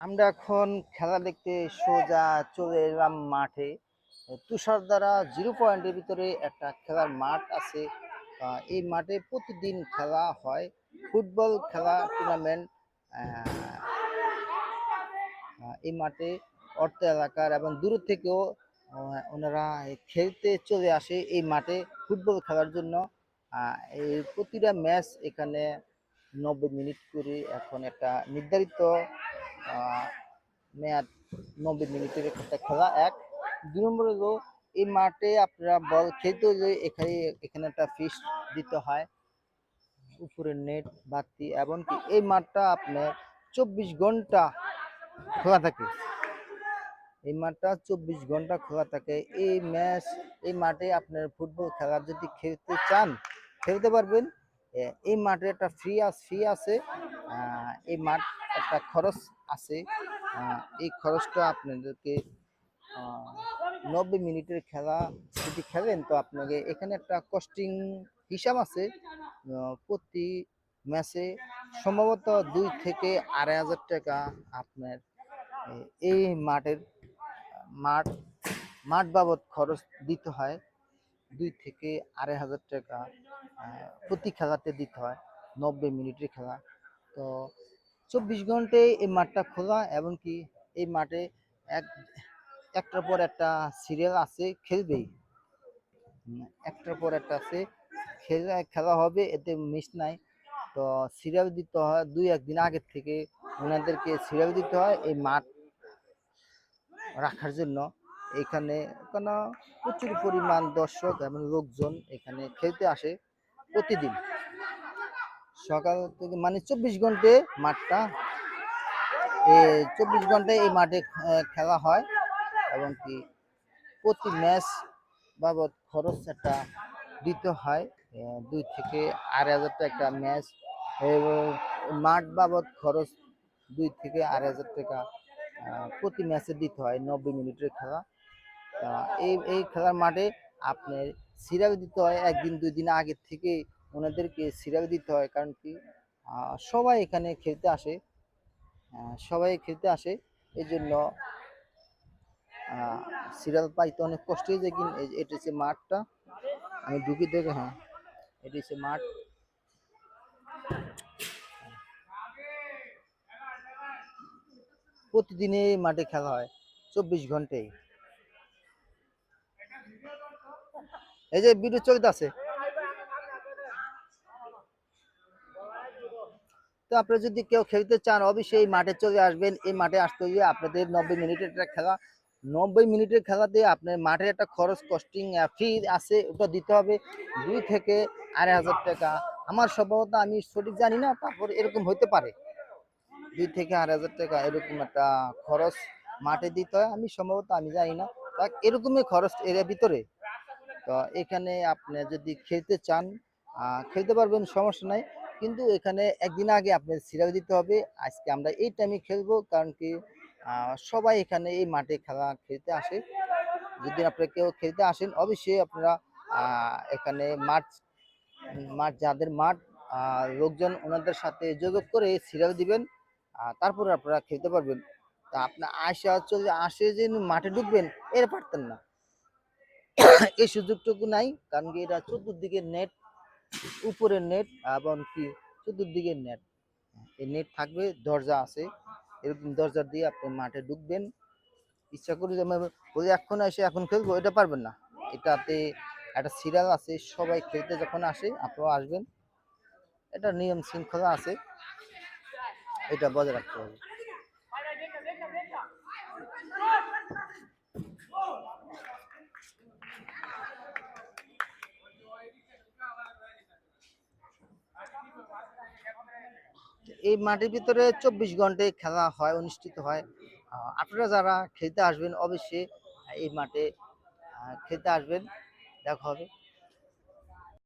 আমরা এখন খেলা দেখতে সোজা চলে এলাম মাঠে। তুষার দ্বারা 0 পয়েন্টের ভিতরে একটা খেলার মাঠ আছে। এই মাঠে প্রতিদিন খেলা হয় ফুটবল খেলা টুর্নামেন্ট। এই মাঠে অর্থ এলাকার এবং দূর থেকেও ওনারা খেলতে চলে আসে এই মাঠে ফুটবল খেলার জন্য। এই প্রতিটা ম্যাচ এখানে 90 মিনিট করে। এখন একটা নির্ধারিত মেয়াদ 90 মিনিটের একটা খেলা। 2 নম্বর হলো এই মাঠে আপনারা বল খেলতে হলে এখানে এখানে একটা ফিস দিতে হয়, উপরে নেট বাতি, এমনকি এই মাঠটা আপনার 24 ঘন্টা খোলা থাকে। এই মাঠটা 24 ঘন্টা খোলা থাকে। এই মাঠে আপনার ফুটবল খেলা যদি খেলতে চান খেলতে পারবেন। এই মাঠে একটা ফি আছে। এই মাঠ একটা খরচ আছে। এই খরচটা আপনাদেরকে 90 মিনিটের খেলা যদি খেলেন তো আপনাকে এখানে একটা কস্টিং হিসাব আছে। প্রতি ম্যাচে সম্ভবত 2 থেকে 2.5 হাজার টাকা আপনার এই মাঠ মাঠ বাবদ খরচ দিতে হয়। 2 থেকে 2.5 হাজার টাকা প্রতি খেলাতে দিতে হয়। 90 মিনিটের খেলা তো 24 ঘন্টায় এই মাঠটা খোলা, এবং কি এই মাঠে এক একটার পর একটা সিরিয়াল আছে, খেলবেই। একটার পর একটা আছে, খেলা হবে, এতে মিস নাই। তো সিরিয়াল দিতে হয় 2-1 দিন আগের থেকে। ওনাদেরকে সিরিয়াল দিতে হয় এই মাঠ রাখার জন্য। এখানে কোনো প্রচুর পরিমাণ দর্শক এবং লোকজন এখানে খেলতে আসে প্রতিদিন সকাল থেকে, মানে 24 ঘন্টায় মাঠটা 24 ঘন্টায় এই মাঠে খেলা হয়। এবং কি প্রতি ম্যাচ বাবদ খরচ একটা দিতে হয় 2 থেকে 2.5 হাজার টাকা ম্যাচ। এবং মাঠ বাবদ খরচ 2 থেকে 2.5 হাজার টাকা প্রতি ম্যাচে দিতে হয়। 90 মিনিটের খেলা। এই খেলার মাঠে আপনার সিরিয়াল দিতে হয় 1 দিন 2 দিন আগের থেকে। ওনাদেরকে সিরিয়াল দিতে হয়, কারণ কি সবাই এখানে খেলতে আসে। এই জন্য সিরিয়াল পাইতে অনেক কষ্ট হয়ে যায়। কিন্তু এটা হচ্ছে মাঠটা, আমি ঢুকি দেখে, হ্যাঁ এটা হচ্ছে মাঠ। প্রতিদিনে এই মাঠে খেলা হয় 24 ঘন্টায়। এই যে ভিডিও চলতে আছে। তো আপনারা যদি কেউ খেলতে চান অবশ্যই এই মাঠে চলে আসবেন। এই মাঠে আসতে গিয়ে আপনাদের 90 মিনিটের একটা খেলা। 90 মিনিটের খেলাতে আপনার মাঠের একটা খরচ কস্টিং ফি আছে, ওটা দিতে হবে 2 থেকে 2.5 হাজার টাকা। আমার সম্ভবত, আমি সঠিক জানি না, তারপর এরকম হতে পারে 2 থেকে 2.5 হাজার টাকা এরকম একটা খরচ মাঠে দিতে হয়। আমি জানি না, এরকমই খরচ এর ভিতরে। তো এখানে আপনি যদি খেলতে চান খেলতে পারবেন, সমস্যা নাই। কিন্তু এখানে একদিন আগে আপনার সিরিয়াল দিতে হবে। আজকে আমরা এই টাইমে খেলবো, কারণ কি সবাই এখানে এই মাঠে খেলা খেলতে আসে। যদি আপনারা কেউ খেলতে আসেন অবশ্যই আপনারা এখানে মাঠ মাঠ যাদের মাঠ লোকজন ওনাদের সাথে যোগাযোগ করে সিরিয়াল দিবেন, তারপরে আপনারা খেলতে পারবেন। তা আপনার আসে যে মাঠে ঢুকবেন এর পারতেন না, এই সুযোগটুকু নাই। কারণ কি এটা চতুর্দিকে নেট, উপরে নেট, এবং কি চতুর্দিকে নেট। এই নেট থাকবে, দরজা আছে, এরকম দরজা দিয়ে আপনি মাঠে ঢুকবেন। ইচ্ছা করি যে বলি এখন এসে এখন খেলবো, এটা পারবেন না। এটাতে একটা সিরিয়াল আছে, সবাই খেলতে যখন আসে আপনারাও আসবেন। এটা নিয়ম শৃঙ্খলা আছে, এটা বজায় রাখতে হবে। এই মাঠের ভিতরে 24 ঘন্টায় খেলা হয়, অনুষ্ঠিত হয়। আপনারা যারা খেলতে আসবেন অবশ্যই এই মাঠে খেলতে আসবেন, দেখা হবে।